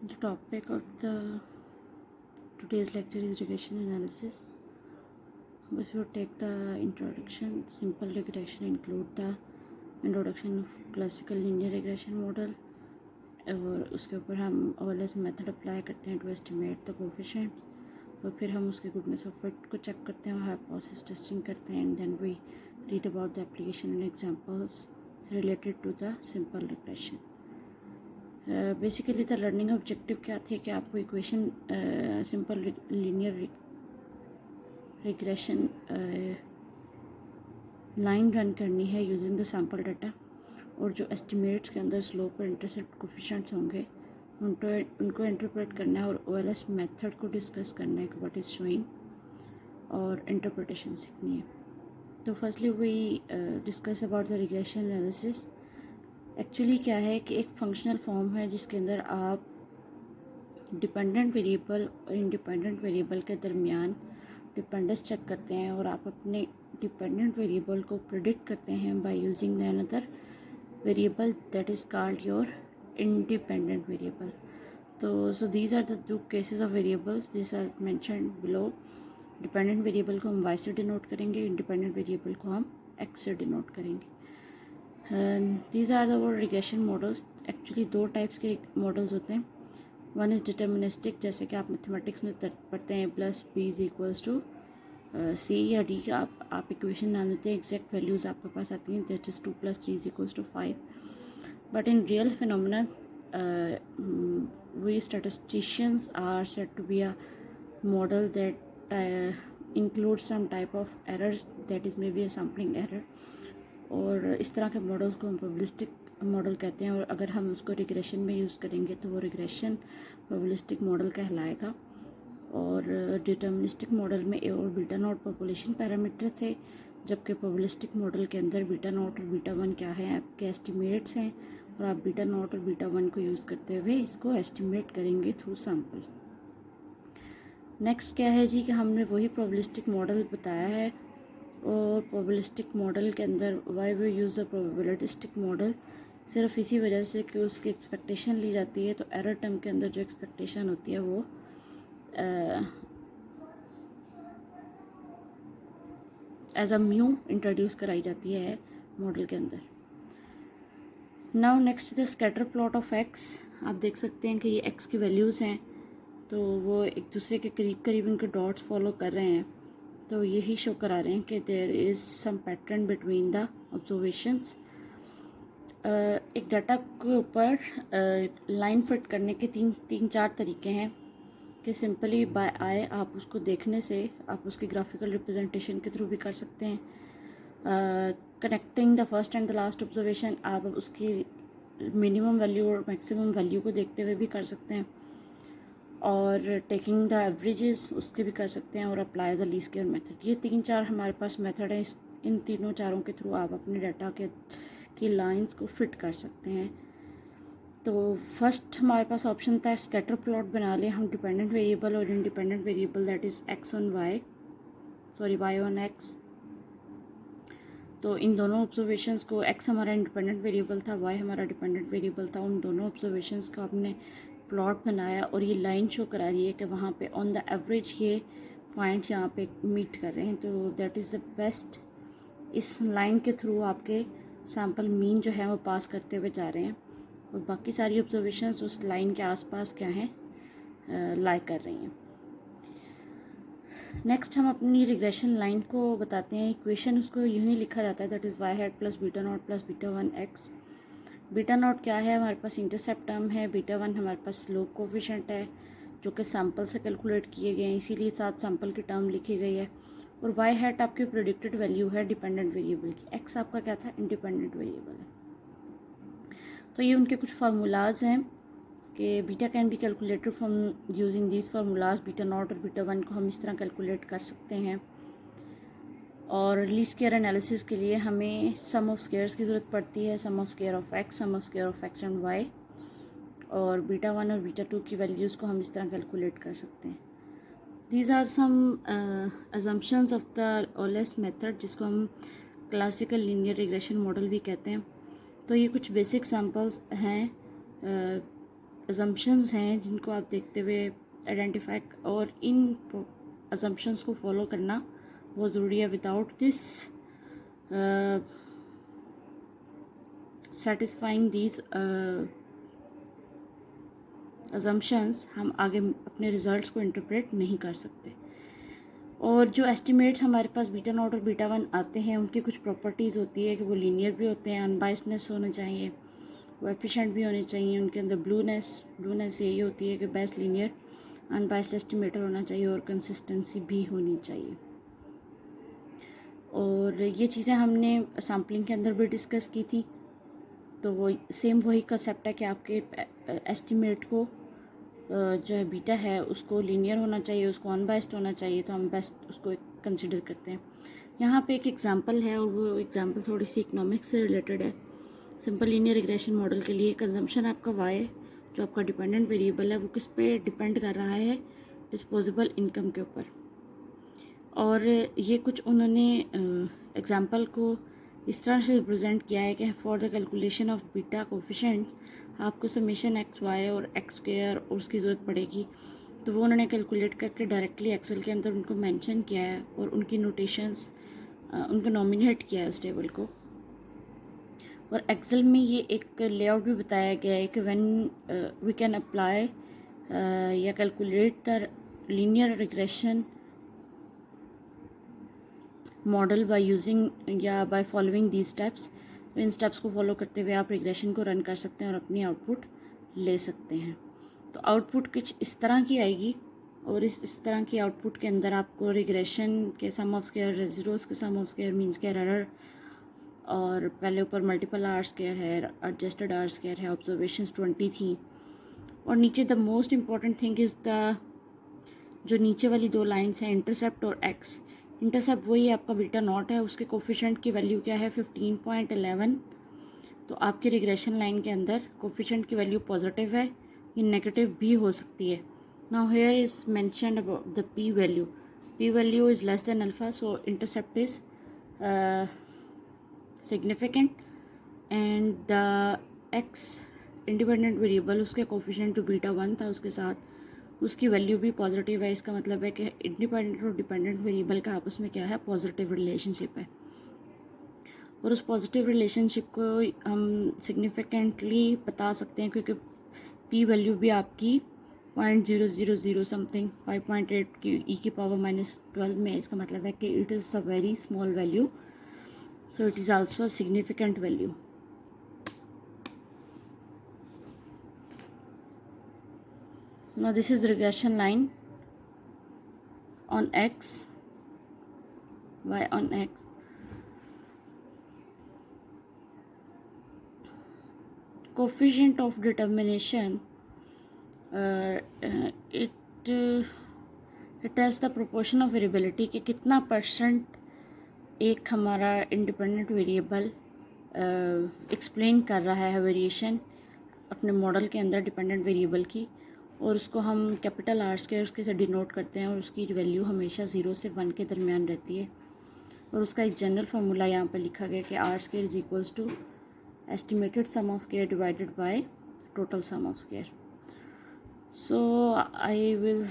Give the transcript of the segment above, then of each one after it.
The topic of the today's lecture is regression analysis. First, we take the introduction. Simple regression include the introduction of classical linear regression model, और उसके ऊपर हम OLS method apply करते हैं to estimate the coefficient, और फिर हम उसके गुडनेस ऑफ फिट को चेक करते हैं और हाइपोथेसिस टेस्टिंग करते हैं, and then we read about the application and examples related to the simple regression. Basically the learning objective क्या थे कि आपको equation simple linear regression line run करनी है यूजिंग द सैम्पल डाटा, और जो एस्टिमेट्स के अंदर स्लोप और इंटरसेप्ट कोफिशिएंट्स होंगे उनको इंटरप्रेट करना है, और OLS मेथड को डिस्कस करना है कि व्हाट इज़ शोइंग, और इंटरप्रिटेशन सीखनी है. तो firstly we discuss about the regression analysis. Actually क्या है कि एक फंक्शनल फॉर्म है जिसके अंदर आप डिपेंडेंट वेरिएबल और इंडिपेंडेंट वेरिएबल के दरमियान डिपेंडेंस चेक करते हैं, और आप अपने डिपेंडेंट वेरिएबल को प्रेडिक्ट करते हैं by using another variable that is called your independent variable. तो so these are the two cases of variables this are mentioned below. Dependent variable को हम y से डिनोट करेंगे, इंडिपेंडेंट वेरिएबल को हम x से डिनोट करेंगे. These are the regression models. Actually दो टाइप्स के मॉडल्स होते हैं. वन इज़ डिटर्मिनिस्टिक, जैसे कि आप मैथमेटिक्स में पढ़ते हैं plus B is equals to C या डी का आप इक्वेशन डाल देते हैं, एग्जैक्ट वैल्यूज़ आपके पास आती हैं, that is 2 + 3 = 5. But in real phenomena we statisticians are said to be a model that includes some type of errors, that is maybe a sampling error, और इस तरह के मॉडल्स को हम प्रोबेबिलिस्टिक मॉडल कहते हैं, और अगर हम उसको रिग्रेशन में यूज़ करेंगे तो वो रिग्रेशन प्रोबेबिलिस्टिक मॉडल कहलाएगा. और डिटर्मिनिस्टिक मॉडल में ए और बीटा नॉट पॉपुलेशन पैरामीटर थे, जबकि प्रोबेबिलिस्टिक मॉडल के अंदर बीटा नॉट और बीटा 1 क्या है आपके एस्टिमेट्स हैं, और आप बीटा नॉट और बीटा 1 को यूज़ करते हुए इसको एस्टिमेट करेंगे थ्रू सैम्पल. नेक्स्ट क्या है जी कि हमने वही प्रोबेबिलिस्टिक मॉडल बताया है, और प्रोबेबिलिस्टिक मॉडल के अंदर why we use the probabilistic model सिर्फ इसी वजह से कि उसकी एक्सपेक्टेशन ली जाती है, तो एरर टर्म के अंदर जो एक्सपेक्टेशन होती है वो एज अ म्यू इंट्रोड्यूस कराई जाती है मॉडल के अंदर. Now next the scatter plot of x. आप देख सकते हैं कि ये एक्स की वैल्यूज़ हैं, तो वो एक दूसरे के करीब करीब इनके डॉट्स फॉलो कर रहे हैं, तो यही शो करा रहे हैं कि there is some pattern between the observations. एक डाटा के ऊपर लाइन फिट करने के तीन चार तरीके हैं कि सिंपली बाय आई आप उसको देखने से आप उसकी ग्राफिकल रिप्रेजेंटेशन के थ्रू भी कर सकते हैं. Connecting the first and the last observation, आप उसकी मिनिमम वैल्यू और मैक्सिमम वैल्यू को देखते हुए भी कर सकते हैं, और टेकिंग द एवरेजेस उसके भी कर सकते हैं, और apply the least square method. ये 3-4 हमारे पास मेथड है. इन तीनों चारों के थ्रू आप अपने डाटा की लाइंस को फिट कर सकते हैं. तो फर्स्ट हमारे पास ऑप्शन था स्कैटर प्लॉट बना लें हम डिपेंडेंट वेरिएबल और independent variable, that is y on x. तो इन दोनों ऑब्जर्वेशंस को x हमारा इंडिपेंडेंट वेरिएबल था, y हमारा डिपेंडेंट वेरिएबल था, उन दोनों ऑब्जर्वेशंस का हमने प्लॉट बनाया, और ये लाइन शो करा रही है कि वहाँ पे ऑन द एवरेज ये पॉइंट्स यहाँ पे मीट कर रहे हैं. तो दैट इज़ द बेस्ट. इस लाइन के थ्रू आपके सैम्पल मीन जो है वो पास करते हुए जा रहे हैं, और बाकी सारी ऑब्जर्वेशंस उस लाइन के आसपास क्या हैं लाई कर रही हैं. नेक्स्ट हम अपनी रिग्रेशन लाइन को बताते हैं. इक्वेशन उसको यूँ ही लिखा जाता है, that is y hat plus beta not plus beta 1 x. Beta not क्या है, हमारे पास इंटरसेप्ट टर्म है. बीटा 1 हमारे पास स्लोप कोफिशिएंट है जो कि सैम्पल से कैलकुलेट किए गए हैं, इसीलिए साथ सैम्पल की टर्म लिखी गई है. और y हैट आपकी प्रेडिक्टेड वैल्यू है डिपेंडेंट वेरिएबल की. x आपका क्या था, इंडिपेंडेंट वेरिएबल है. तो ये उनके कुछ फार्मूलाज हैं कि beta can be calculated from using these formulas. Beta not और बीटा 1 को हम इस तरह कैलकुलेट कर सकते हैं. और लीस्ट स्क्वेयर एनालिसिस के लिए हमें सम ऑफ स्क्वेयर्स की ज़रूरत पड़ती है, sum of square of x, sum of square of x and y, और बीटा 1 और बीटा 2 की वैल्यूज़ को हम इस तरह कैलकुलेट कर सकते हैं. These are some assumptions of the OLS method, जिसको हम क्लासिकल लीनियर रिग्रेशन मॉडल भी कहते हैं. तो ये कुछ बेसिक सैम्पल्स हैं असम्पशंस हैं जिनको आप देखते हुए आइडेंटिफाई और इन असम्पशंस को फॉलो करना बहुत ज़रूरी है. Without this satisfying these assumptions हम आगे अपने रिजल्ट्स को इंटरप्रेट नहीं कर सकते. और जो एस्टिमेट्स हमारे पास बीटा नॉट और बीटा वन आते हैं उनकी कुछ प्रॉपर्टीज़ होती है कि वो लीनियर भी होते हैं, अनबाइसनेस होने चाहिए, वो एफिशिएंट भी होने चाहिए, उनके अंदर ब्लूनेस यही होती है कि बेस्ट लीनियर अनबाइस्ड एस्टिमेटर होना चाहिए और कंसिस्टेंसी भी होनी चाहिए. और ये चीज़ें हमने सैम्पलिंग के अंदर भी डिस्कस की थी. तो वो सेम वही कंसेप्ट है कि आपके एस्टिमेट को जो है बीटा है उसको लीनियर होना चाहिए, उसको अनबाइस्ड होना चाहिए, तो हम बेस्ट उसको कंसिडर करते हैं. यहाँ पे एक एग्जांपल है और वो एग्जांपल थोड़ी सी इकोनॉमिक्स से रिलेटेड है. सिंपल लीनियर रिग्रेशन मॉडल के लिए कंजम्पशन आपका वाई जो आपका डिपेंडेंट वेरिएबल है वो किस पे डिपेंड कर रहा है, डिस्पोजेबल इनकम के ऊपर. और ये कुछ उन्होंने एग्जांपल को इस तरह से रिप्रेजेंट किया है कि for the calculation of beta coefficients आपको समेशन एक्स वाई और एक्स स्क्वायर और उसकी ज़रूरत पड़ेगी. तो वो उन्होंने कैलकुलेट करके डायरेक्टली एक्सेल के अंदर उनको मेंशन किया है और उनकी नोटेशंस उनको नॉमिनेट किया है उस टेबल को. और एक्सेल में ये एक लेआउट भी बताया गया है कि व्हेन वी कैन अप्लाई या calculate the linear regression model by using या बाय फॉलोइंग दीज स्टेप्स. तो इन स्टेप्स को फॉलो करते हुए आप रिग्रेशन को रन कर सकते हैं और अपनी आउटपुट ले सकते हैं. तो आउटपुट कुछ इस तरह की आएगी और इस तरह की आउटपुट के अंदर आपको रिग्रेशन के सम ऑफ स्क्वायर, रेजिडुअल्स के sum of square, mean square error, और पहले ऊपर मल्टीपल आर स्क्वायर है, एडजस्टेड आर स्क्वायर है, ऑब्जर्वेशंस 20 थी. और नीचे the most important thing is the जो नीचे वाली दो लाइन्स हैं इंटरसेप्ट और एक्स. इंटरसेप्ट वही आपका बीटा नॉट है, उसके कोफिशिएंट की वैल्यू क्या है 15.11. तो आपके रिग्रेशन लाइन के अंदर कोफिशिएंट की वैल्यू पॉजिटिव है, ये नेगेटिव भी हो सकती है. Now here is mentioned about the P value. P value is less than alpha, so intercept is significant and the x independent variable उसके कोफिशिएंट जो बीटा वन था उसके साथ उसकी वैल्यू भी पॉजिटिव है. इसका मतलब है कि इंडिपेंडेंट और डिपेंडेंट वेरिएबल का आपस में क्या है, पॉजिटिव रिलेशनशिप है. और उस पॉजिटिव रिलेशनशिप को हम सिग्निफिकेंटली बता सकते हैं क्योंकि पी वैल्यू भी आपकी 0.000 समथिंग 5.8 की e⁻12 में. इसका मतलब है कि it is a very small value, so it is also a significant value. Now this is regression line on x, y on x. Coefficient of determination, it has the proportion of variability कि कितना percent एक हमारा independent variable explain कर रहा है variation अपने model के अंदर डिपेंडेंट वेरिएबल की. और उसको हम कैपिटल आर स्क्वायर उसके से डिनोट करते हैं और उसकी वैल्यू हमेशा 0 से 1 के दरमियान रहती है. और उसका एक जनरल फार्मूला यहाँ पर लिखा गया कि R square is equals to estimated sum of square divided by total sum of square. So I will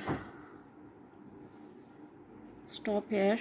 stop here.